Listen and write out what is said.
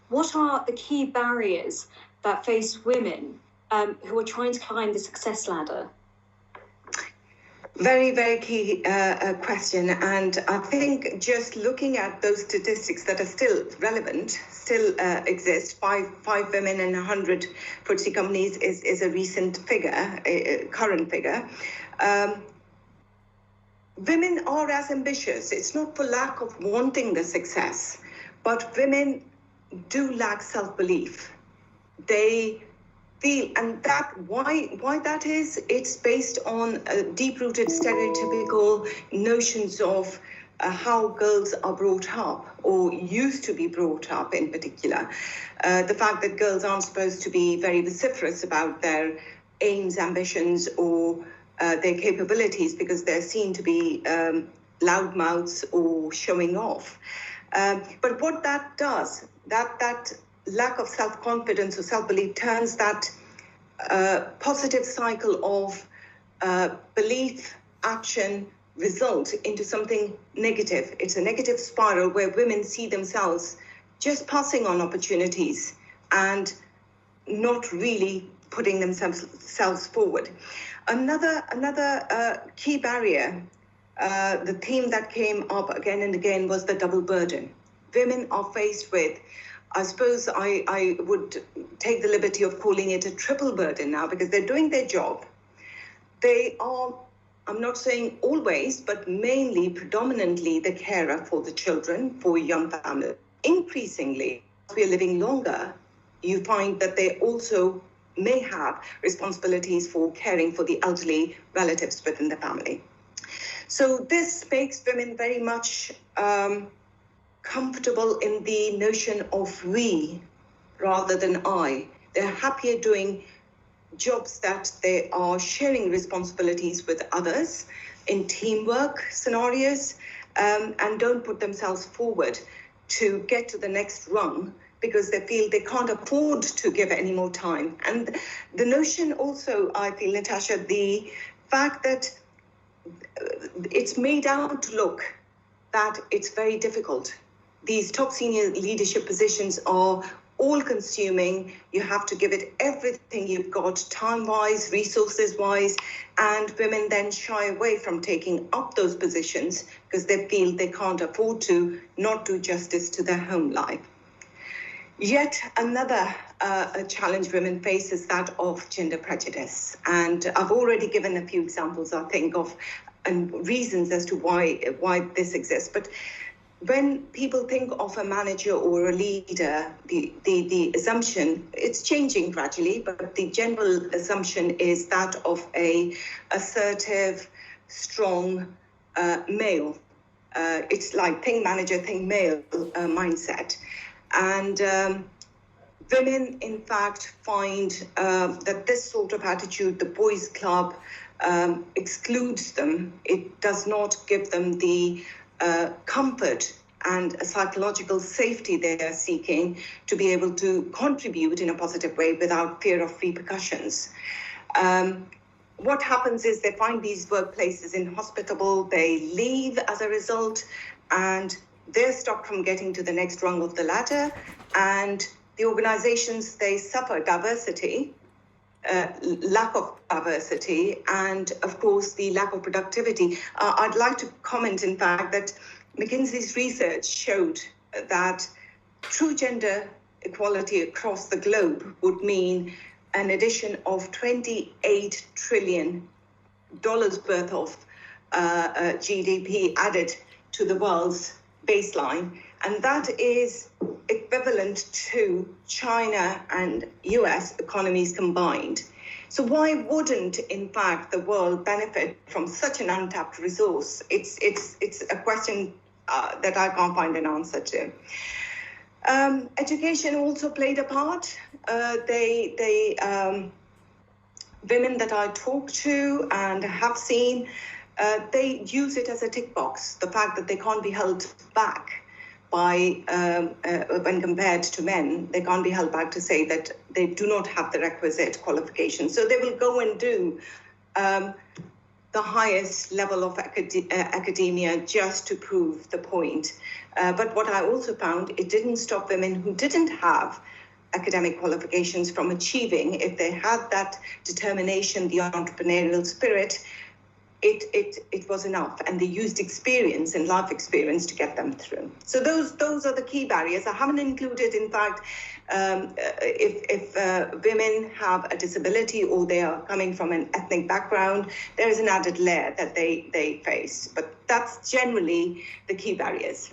what are the key barriers that face women who are trying to climb the success ladder? Very, very key question. And I think just looking at those statistics that are still relevant, still exist, five women in 100 FTSE companies is a recent figure, a current figure. Women are as ambitious. It's not for lack of wanting the success, but women do lack self-belief. They feel, and that why that is, it's based on deep-rooted stereotypical notions of how girls are brought up or used to be brought up in particular. The fact that girls aren't supposed to be very vociferous about their aims, ambitions, or their capabilities because they're seen to be loudmouths or showing off. But what that does, that lack of self-confidence or self-belief turns that positive cycle of belief, action, result into something negative. It's a negative spiral where women see themselves just passing on opportunities and not really putting themselves forward. Another key barrier, the theme that came up again and again, was the double burden. Women are faced with, I suppose I would take the liberty of calling it a triple burden now, because they're doing their job. They are, I'm not saying always, but mainly, predominantly the carer for the children, for young families. Increasingly, as we are living longer, you find that they also may have responsibilities for caring for the elderly relatives within the family. So this makes women very much comfortable in the notion of we rather than I. They're happier doing jobs that they are sharing responsibilities with others in teamwork scenarios, and don't put themselves forward to get to the next rung because they feel they can't afford to give any more time. And the notion also, I feel, Natasha, the fact that it's made out to look that it's very difficult. These top senior leadership positions are all-consuming. You have to give it everything you've got, time-wise, resources-wise, and women then shy away from taking up those positions because they feel they can't afford to not do justice to their home life. Yet another challenge women face is that of gender prejudice. And I've already given a few examples, I think, of reasons as to why this exists. But when people think of a manager or a leader, the assumption, it's changing gradually, but the general assumption is that of a assertive, strong male. It's like think manager, think male mindset. And women, in fact, find that this sort of attitude, the boys' club, excludes them. It does not give them the comfort and a psychological safety they are seeking to be able to contribute in a positive way without fear of repercussions. What happens is they find these workplaces inhospitable, they leave as a result, and they're stopped from getting to the next rung of the ladder, and the organizations, they suffer diversity, lack of diversity, and of course the lack of productivity. I'd like to comment, in fact, that McKinsey's research showed that true gender equality across the globe would mean an addition of $28 trillion worth of GDP added to the world's baseline, and that is equivalent to China and US economies combined. So why wouldn't, in fact, the world benefit from such an untapped resource? It's a question that I can't find an answer to. Education also played a part. Women that I talk to and have seen, they use it as a tick box, the fact that they can't be held back by, when compared to men, they can't be held back to say that they do not have the requisite qualifications. So they will go and do the the highest level of academia just to prove the point. But what I also found, it didn't stop women who didn't have academic qualifications from achieving. If they had that determination, the entrepreneurial spirit, it was enough, and they used experience and life experience to get them through. So those are the key barriers. I haven't included, in fact, if women have a disability or they are coming from an ethnic background, there is an added layer that they face. But that's generally the key barriers.